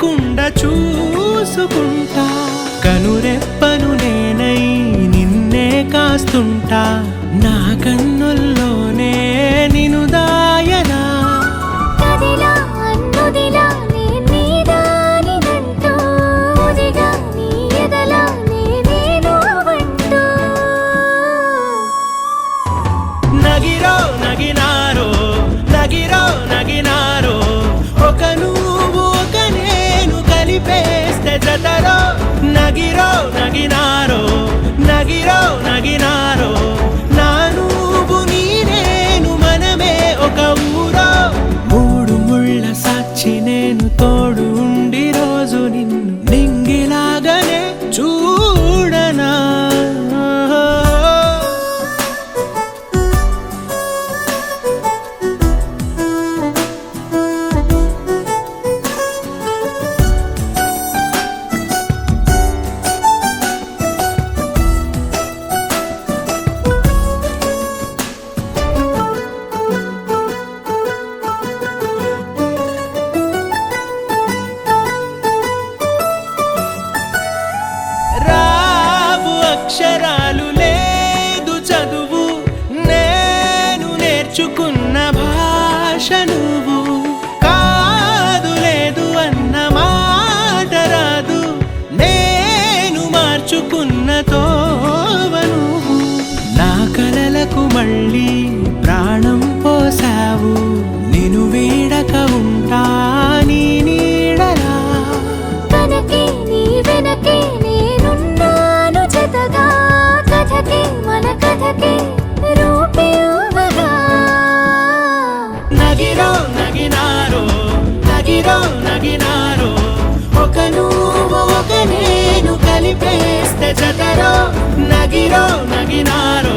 తెలియకుండా చూసుకుంటా కనురెప్పను నేనై నిన్నే కాస్తుంటా నా కన్నుల్లోనే నిను దాయనా కదిలా అన్నుదిలా నే నీదానినంటూ ముదిగా నీ ఎదలా నేనేను అంటూ నగిరో నగినారో నగిరో నగినారో ఒక నువ్వు ఒక నేను కలిపేస్తే జతరో నగిరో నగినారో నగిరో నగినారో నా నువ్వు నీ నేను మనమే ఒక ఊరో మూడు ముళ్ళ సాక్షి నేను తోడు ఉండి రోజు నిన్ను నింగిలాగానే చూడనా రావు అక్షరాలు లేదు చదువు నేను నేర్చుకున్న భాష నువ్వు కాదు లేదు అన్న మాట రాదు నేను మార్చుకున్న తోవ నువ్వు నా కలలకు మళ్ళీ ప్రాణం పోసావు నిన్ను వీడక ఉంటా నీ నీడలా కనకే నీ వెనకే నేనున్నాను జతగా కథకే మన కథకే రూపివ్వగా నగిరో నగినారో నగిరో నగినారో ఒక నువ్వు ఒక నేను కలిపేస్తే జతరో నగిరో నగినారో